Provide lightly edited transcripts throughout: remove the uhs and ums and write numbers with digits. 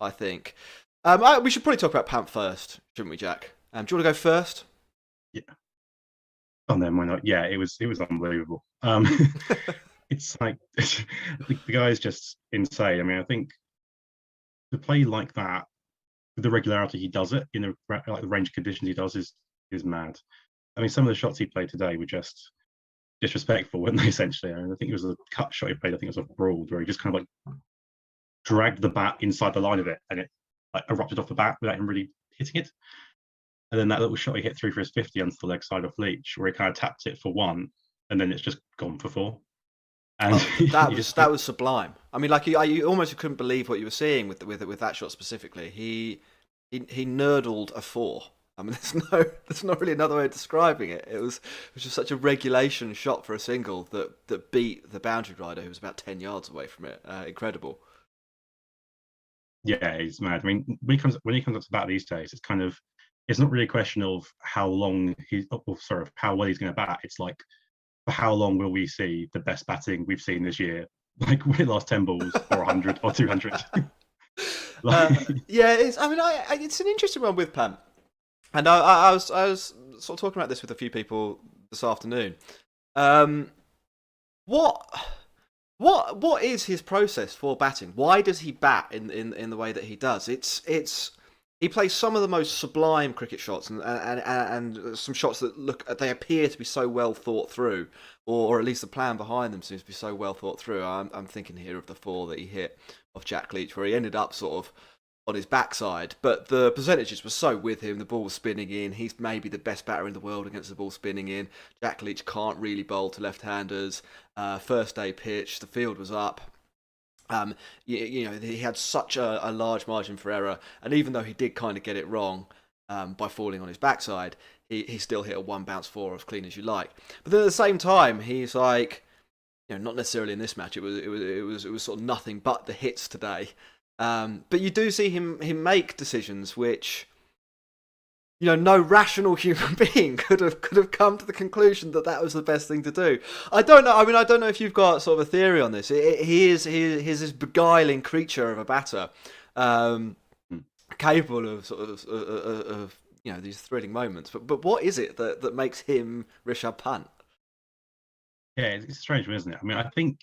I think. We should probably talk about Pant first, shouldn't we, Jack? Do you want to go first? Yeah. Oh no, why not? Yeah, it was unbelievable. It's like the guy is just insane. I mean, I think to play like that with the regularity he does it in the range of conditions he does is mad. I mean, some of the shots he played today were just disrespectful, weren't they? Essentially, I think it was a cut shot he played. I think it was a broad where he just kind of like dragged the bat inside the line of it, and it like erupted off the bat without him really hitting it. And then that little shot he hit through for his 50 onto the leg side of Leach, where he kind of tapped it for one, and then it's just gone for four. And Oh, you just that was sublime. I mean, like you almost couldn't believe what you were seeing with that shot specifically. He nerdled a four. I mean, there's not really another way of describing it. It was just such a regulation shot for a single that beat the boundary rider who was about 10 yards away from it. Incredible. yeah, he's mad. I mean, when he comes up to bat these days, it's not really a question of how long sorry, of how well he's going to bat. It's like for how long will we see the best batting we've seen this year? Like will it last 10 balls or 100 or 200? Like, Yeah, it's. I mean, it's an interesting one with Pam, and I was sort of talking about this with a few people this afternoon. Um, what what is his process for batting? Why does he bat in the way that he does? It's he plays some of the most sublime cricket shots and some shots that they appear to be so well thought through, or at least the plan behind them seems to be so well thought through. I'm thinking here of the four that he hit off Jack Leach, where he ended up sort of on his backside, but the percentages were so with him. The ball was spinning in. He's maybe the best batter in the world against the ball spinning in. Jack Leach can't really bowl to left-handers. First day pitch, the field was up. He had such a large margin for error, and even though he did kind of get it wrong by falling on his backside, he still hit a one bounce four as clean as you like. But then at the same time, he's like, not necessarily in this match. It was sort of nothing but the hits today. But you do see him make decisions which no rational human being could have come to the conclusion that was the best thing to do. I don't know. I mean, I don't know if you've got sort of a theory on this. He is this beguiling creature of a batter, um, capable of sort of these thrilling moments. But what is it that makes him Rishabh Pant? yeah, it's a strange one, isn't it? I mean, I think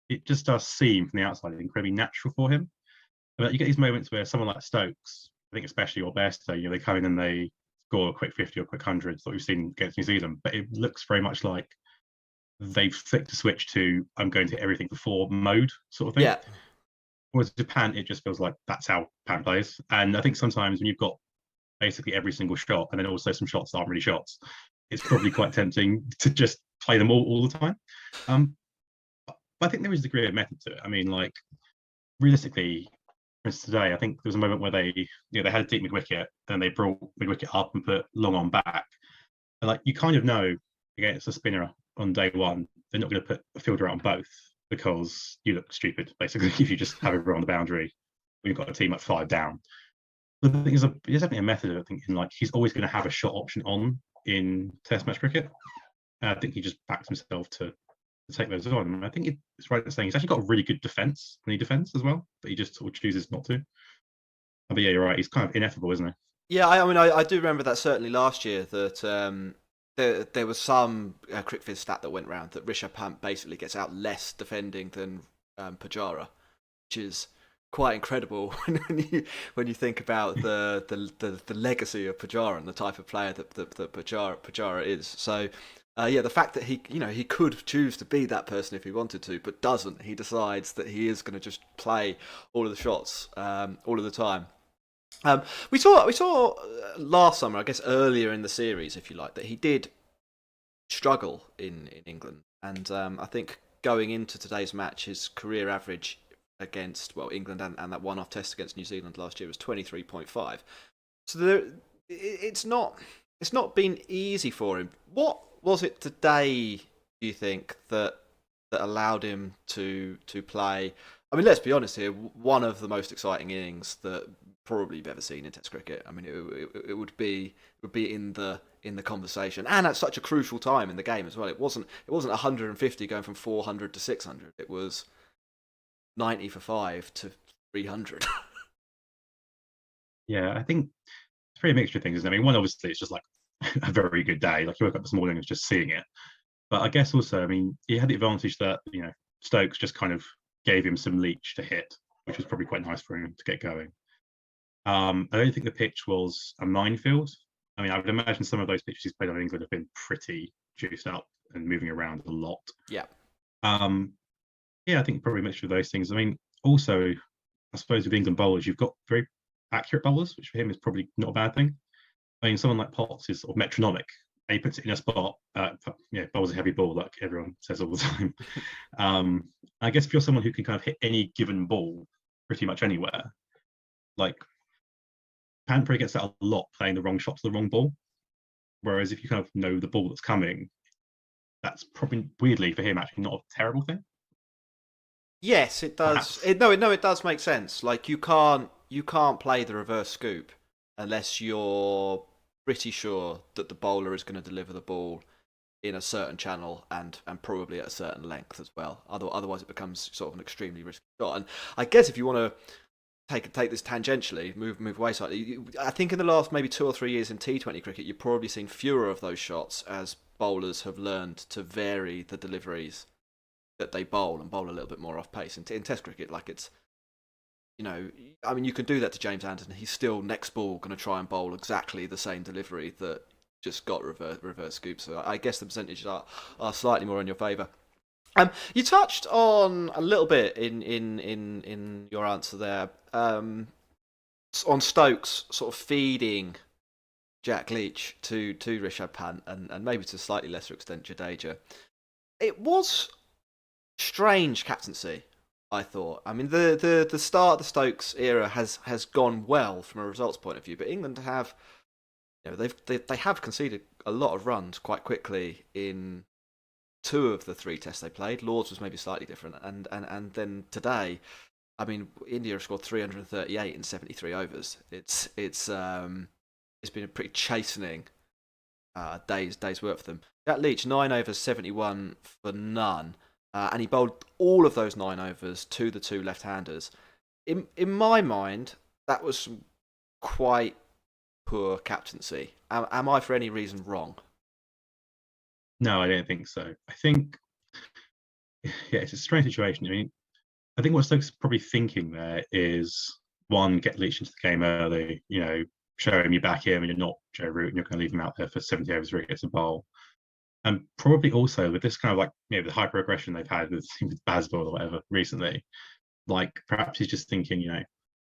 it just does seem from the outside incredibly natural for him. But you get these moments where someone like Stokes, I think especially or Bairstow, they come in and they score a quick 50 or a quick 100, that we've seen against New Zealand. But it looks very much like they've flicked a switch to I'm going to everything before mode sort of thing. Yeah, Whereas Japan, it just feels like that's how Pan plays. And I think sometimes when you've got basically every single shot and then also some shots that aren't really shots, it's probably quite tempting to just play them all the time. Um, but I think there is a degree of method to it. I mean, like realistically, for instance, today, I think there was a moment where they had a deep mid wicket and they brought mid wicket up and put long on back. And like you kind of know against a spinner on day one, they're not going to put a fielder out on both because you look stupid basically if you just have everyone on the boundary. We've got a team at five down. But the thing is, there's definitely a method. I think in like he's always going to have a shot option on in Test match cricket. And I think he just backs himself to take those on. And I think it's right in saying he's actually got a really good defense when he defends as well, but he just sort of chooses not to. But yeah, you're right. He's kind of ineffable, isn't he? yeah. I mean, I do remember that certainly last year that there was some CricViz stat that went round that Rishabh Pant basically gets out less defending than Pujara, which is quite incredible when you think about the legacy of Pujara and the type of player that Pujara is. So yeah, the fact that he could choose to be that person if he wanted to, but doesn't. He decides that he is going to just play all of the shots all of the time. We saw last summer, I guess earlier in the series, if you like, that he did struggle in England, and I think going into today's match, his career average against England and that one-off test against New Zealand last year was 23.5. So it's not been easy for him. What was it today, do you think, that allowed him to play? I mean, let's be honest here. One of the most exciting innings that probably you've ever seen in Test cricket. I mean, it would be in the conversation, and at such a crucial time in the game as well. It wasn't 150 going from 400 to 600. It was 90 for five to 300. Yeah, I think it's pretty a mixture of things, isn't it? I mean, one obviously it's just like a very good day. Like you woke up this morning and was just seeing it. But I guess also, I mean, he had the advantage that Stokes just kind of gave him some leech to hit, which was probably quite nice for him to get going. I don't think the pitch was a minefield. I mean, I would imagine some of those pitches he's played on England have been pretty juiced up and moving around a lot. Yeah. Um, yeah, I think probably a mixture of those things. I mean, also, I suppose with England bowlers, you've got very accurate bowlers, which for him is probably not a bad thing. I mean, someone like Potts is sort of metronomic. And he puts it in a spot, bowls a heavy ball, like everyone says all the time. I guess if you're someone who can kind of hit any given ball pretty much anywhere, like Pantry gets that a lot playing the wrong shot to the wrong ball. Whereas if you kind of know the ball that's coming, that's probably weirdly for him actually not a terrible thing. Yes, it does. Perhaps. It does make sense. Like you can't play the reverse scoop unless you're pretty sure that the bowler is going to deliver the ball in a certain channel and probably at a certain length as well. Otherwise, it becomes sort of an extremely risky shot. And I guess if you want to take this tangentially, move away slightly, I think in the last maybe 2 or 3 years in T20 cricket, you've probably seen fewer of those shots as bowlers have learned to vary the deliveries that they bowl and bowl a little bit more off pace. In Test cricket, like it's, I mean, you can do that to James Anderson. He's still next ball going to try and bowl exactly the same delivery that just got reverse scoop. So I guess the percentages are slightly more in your favour. You touched on a little bit in your answer there on Stokes sort of feeding Jack Leach to Rishabh Pant and maybe to a slightly lesser extent Jadeja. It was strange captaincy, I thought. I mean, the start of the Stokes era has gone well from a results point of view, but England have, they have conceded a lot of runs quite quickly in 2 of the 3 tests they played. Lords was maybe slightly different, and then today, I mean, India have scored 338 in 73 overs. It's been a pretty chastening day's work for them. Jack Leach 9 overs, 71 for none. And he bowled all of those 9 overs to the 2 left-handers. In my mind, that was some quite poor captaincy. Am I for any reason wrong? No, I don't think so. I think, yeah, it's a strange situation. I mean, I think what Stokes is probably thinking there is one, get Leach into the game early, show him you back him and you're not Joe Root and you're going to leave him out there for 70 overs where he gets a bowl. And probably also with this kind of like, the hyper aggression they've had with Bazball or whatever recently, like perhaps he's just thinking,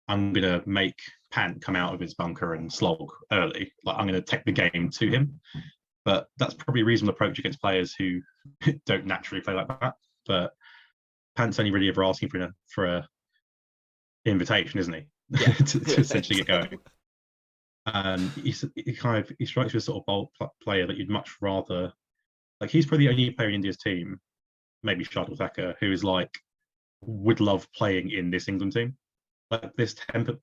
I'm going to make Pant come out of his bunker and slog early. Like I'm going to take the game to him. But that's probably a reasonable approach against players who don't naturally play like that. But Pant's only really ever asking for a invitation, isn't he? Yeah. to essentially get going. And he strikes me as sort of bold player that you'd much rather, like he's probably the only player in India's team, maybe Shardul Thakur, who is like would love playing in this England team. Like this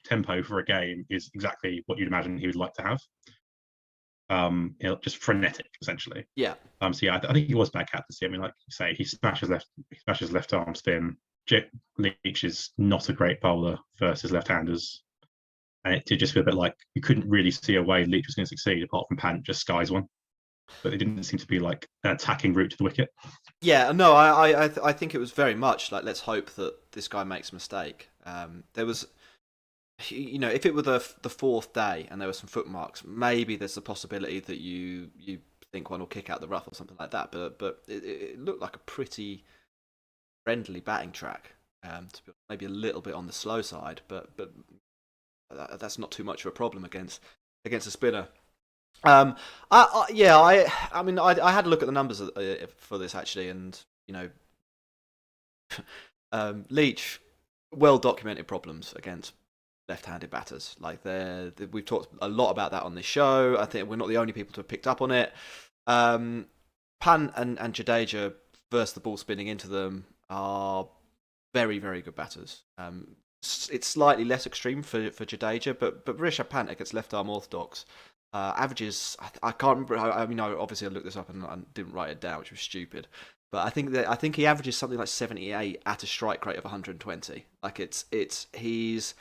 tempo for a game is exactly what you'd imagine he would like to have. Just frenetic essentially. Yeah. So yeah, I think he was bad captaincy. I mean, like you say, he smashes left arm spin. Leach is not a great bowler versus left-handers, and it did just feel a bit like you couldn't really see a way Leach was going to succeed apart from Pant just skies one. But it didn't seem to be like an attacking route to the wicket. Yeah, no, I think it was very much like let's hope that this guy makes a mistake. There was, if it were the 4th day and there were some footmarks, maybe there's a possibility that you think one will kick out the rough or something like that. But it looked like a pretty friendly batting track. Maybe a little bit on the slow side, but that's not too much of a problem against a spinner. I mean, I had a look at the numbers for this actually, and Leach, well documented problems against left-handed batters. Like we've talked a lot about that on this show. I think we're not the only people to have picked up on it. Pant and Jadeja versus the ball spinning into them are very, very good batters. It's slightly less extreme for Jadeja, but Rishabh Pant against left-arm orthodox averages. I can't remember. I mean, obviously I looked this up and I didn't write it down, which was stupid. But I think he averages something like 78 at a strike rate of 120. Like he's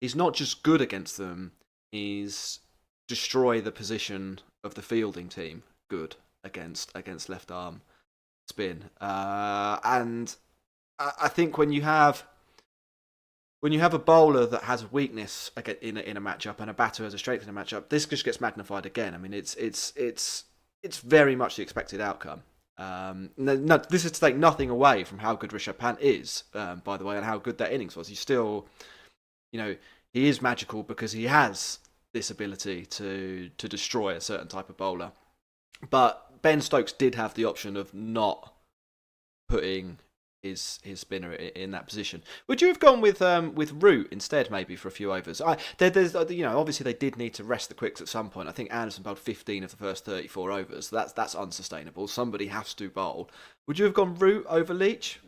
he's not just good against them, he's destroy the position of the fielding team good against left arm spin. And I think when you have a bowler that has a weakness in a matchup and a batter has a strength in a matchup, this just gets magnified again. I mean, it's very much the expected outcome. No, this is to take nothing away from how good Rishabh Pant is, by the way, and how good that innings was. He's still, he is magical because he has this ability to destroy a certain type of bowler. But Ben Stokes did have the option of not putting his spinner in that position. Would you have gone with Root instead, maybe for a few overs? There's obviously they did need to rest the quicks at some point. I think Anderson bowled 15 of the first 34 overs. That's unsustainable. Somebody has to bowl. Would you have gone Root over Leach?